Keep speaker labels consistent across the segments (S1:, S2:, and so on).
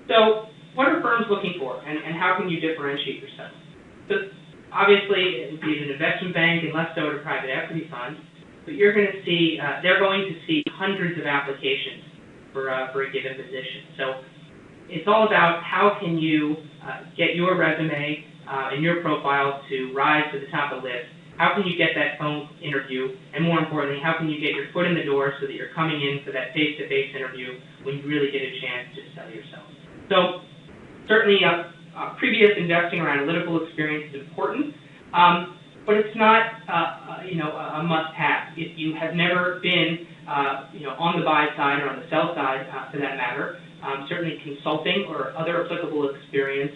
S1: So what are firms looking for, and how can you differentiate yourself? So obviously, it would be an investment bank and less so at a private equity fund, but you're going to see, they're going to see hundreds of applications for a given position. So it's all about how can you get your resume and your profile to rise to the top of the list. How can you get that phone interview? And more importantly, how can you get your foot in the door so that you're coming in for that face-to-face interview when you really get a chance to sell yourself? So certainly previous investing or analytical experience is important, but it's not a must-have. If you have never been on the buy side or on the sell side for that matter, certainly consulting or other applicable experience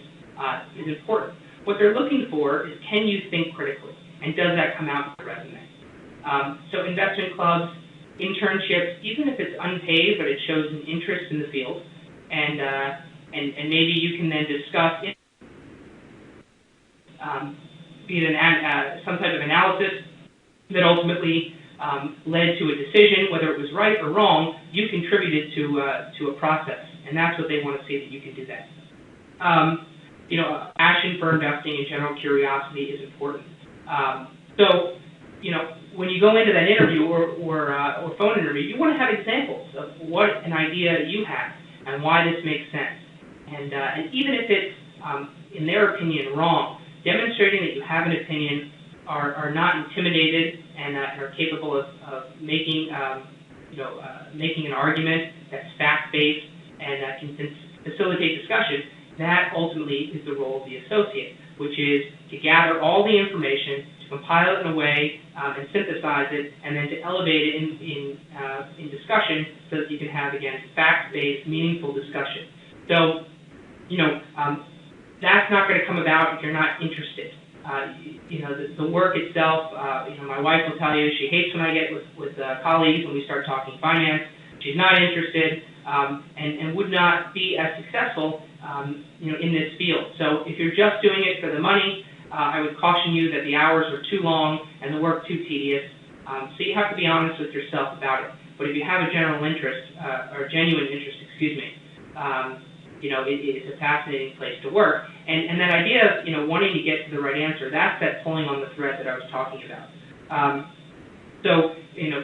S1: is important. What they're looking for is, can you think critically? And does that come out in the resume? So investment clubs, internships, even if it's unpaid, but it shows an interest in the field, and maybe you can then discuss be it some type of analysis that ultimately led to a decision, whether it was right or wrong. You contributed to a process, and that's what they want to see, that you can do that. Passion for investing and general curiosity is important. So, when you go into that interview or phone interview, you want to have examples of what an idea you have and why this makes sense. And even if it's, in their opinion, wrong, demonstrating that you have an opinion, are not intimidated, and are capable of making an argument that's fact-based and can facilitate discussion, that ultimately is the role of the associate, which is to gather all the information, to compile it in a way and synthesize it, and then to elevate it in discussion so that you can have, again, fact-based, meaningful discussion. So, that's not going to come about if you're not interested. The work itself, my wife will tell you she hates when I get with colleagues when we start talking finance. She's not interested and would not be as successful in this field. So if you're just doing it for the money, I would caution you that the hours are too long and the work too tedious. So you have to be honest with yourself about it. But if you have a general interest, or genuine interest, it's a fascinating place to work. And that idea of, wanting to get to the right answer, that's that pulling on the thread that I was talking about. So,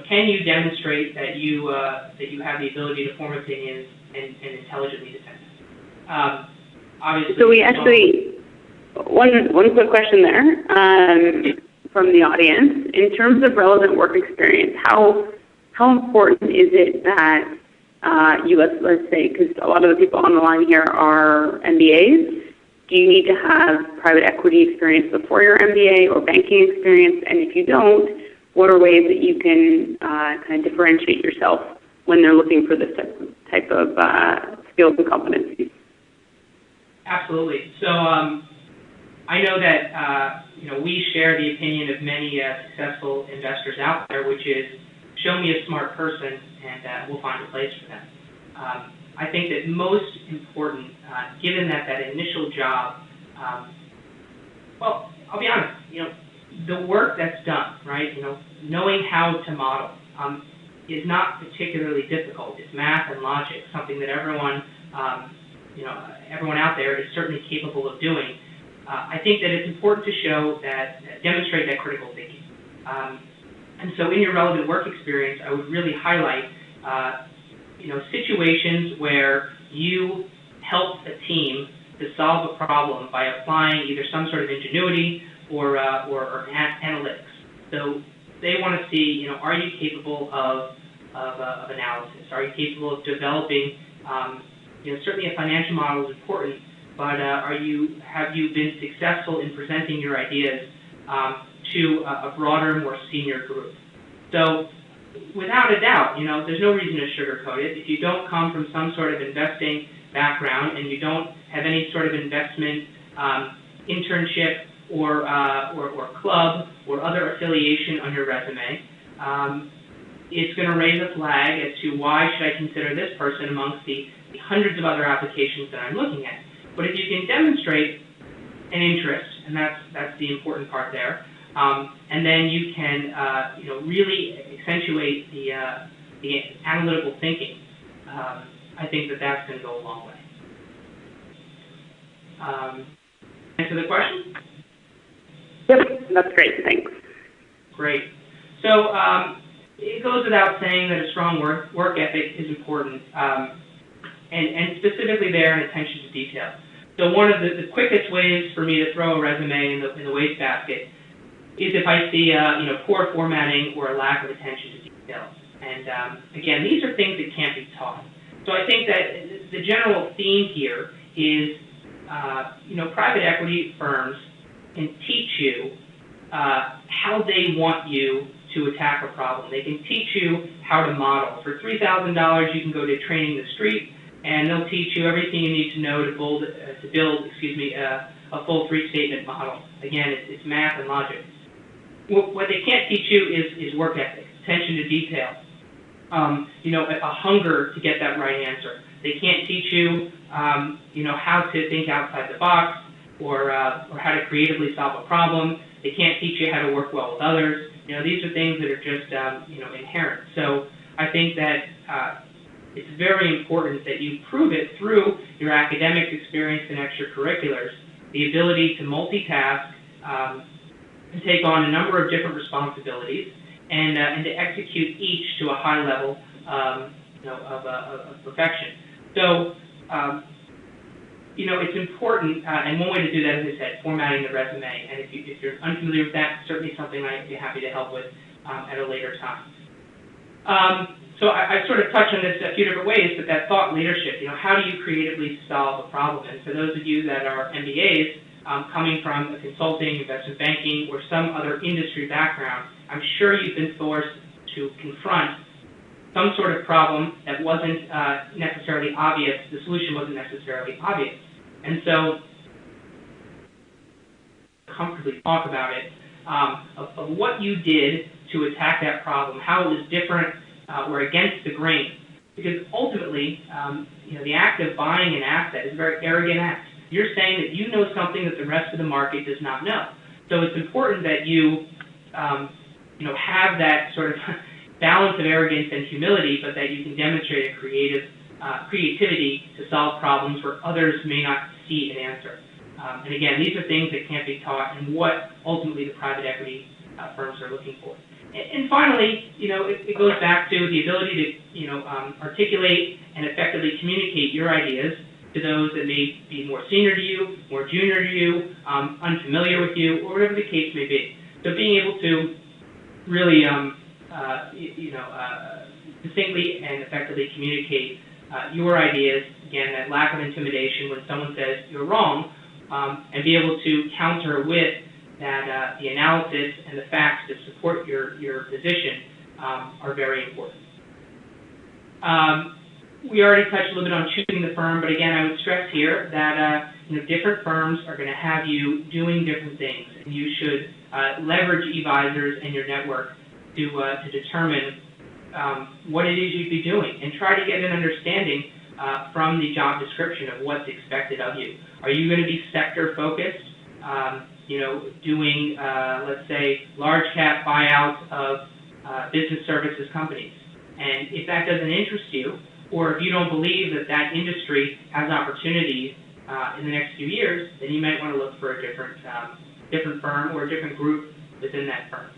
S1: can you demonstrate that you have the ability to form opinions and intelligently defend them? Obviously.
S2: So we actually, one quick question there from the audience. In terms of relevant work experience, how important is it that let's say, because a lot of the people on the line here are MBAs, do you need to have private equity experience before your MBA or banking experience? And if you don't, what are ways that you can kind of differentiate yourself when they're looking for this type of skills and competencies?
S1: Absolutely. So I know that we share the opinion of many successful investors out there, which is, show me a smart person and we'll find a place for them. I think that most important, given that initial job, well, I'll be honest, the work that's done, right, knowing how to model is not particularly difficult. It's math and logic, something that everyone out there is certainly capable of doing. I think that it's important to demonstrate that critical thinking. And so in your relevant work experience, I would really highlight situations where you helped a team to solve a problem by applying either some sort of ingenuity or analytics. So they want to see, are you capable of analysis? Are you capable of developing? Certainly a financial model is important, but have you been successful in presenting your ideas to a broader, more senior group? So without a doubt, there's no reason to sugarcoat it. If you don't come from some sort of investing background and you don't have any sort of investment internship or club or other affiliation on your resume, it's going to raise a flag as to why should I consider this person amongst the hundreds of other applications that I'm looking at. But if you can demonstrate an interest, and that's the important part there, and then you can really accentuate the analytical thinking. I think that that's going to go a long way. Answer the question?
S2: Yep, that's great. Thanks.
S1: Great. So it goes without saying that a strong work ethic is important, and specifically there in attention to detail. So one of the quickest ways for me to throw a resume in the wastebasket is if I see poor formatting or a lack of attention to detail. And again, these are things that can't be taught. So I think that the general theme here is, private equity firms can teach you how they want you to attack a problem. They can teach you how to model. For $3,000, you can go to Training the Street, and they'll teach you everything you need to know to build a full three-statement model. Again, it's math and logic. What they can't teach you is work ethic, attention to detail, a hunger to get that right answer. They can't teach you, how to think outside the box or how to creatively solve a problem. They can't teach you how to work well with others. These are things that are just, inherent. So I think that it's very important that you prove it through your academic experience and extracurriculars, the ability to multitask, and take on a number of different responsibilities, and to execute each to a high level of perfection. So, it's important, and one way to do that, as I said, formatting the resume. And if you're unfamiliar with that, certainly something I'd be happy to help with at a later time. So I sort of touched on this a few different ways, but that thought leadership, how do you creatively solve a problem? And for those of you that are MBAs, coming from a consulting, investment banking, or some other industry background, I'm sure you've been forced to confront some sort of problem that wasn't necessarily obvious, the solution wasn't necessarily obvious. And so, comfortably talk about it, of what you did to attack that problem, how it was different or against the grain. Because ultimately, the act of buying an asset is a very arrogant act. You're saying that you know something that the rest of the market does not know. So it's important that you, have that sort of balance of arrogance and humility, but that you can demonstrate a creativity to solve problems where others may not see an answer. And again, these are things that can't be taught, and what ultimately the private equity firms are looking for. And finally, it goes back to the ability to, articulate and effectively communicate your ideas to those that may be more senior to you, more junior to you, unfamiliar with you, or whatever the case may be. So being able to really, distinctly and effectively communicate your ideas, again, that lack of intimidation when someone says you're wrong, and be able to counter with that the analysis and the facts to support your position are very important. We already touched a little bit on choosing the firm, but again, I would stress here that different firms are going to have you doing different things, and you should leverage eVisors and your network to determine what it is you'd be doing, and try to get an understanding from the job description of what's expected of you. Are you going to be sector focused? Doing, let's say, large cap buyouts of business services companies. And if that doesn't interest you, or if you don't believe that that industry has opportunities in the next few years, then you might want to look for a different firm or a different group within that firm.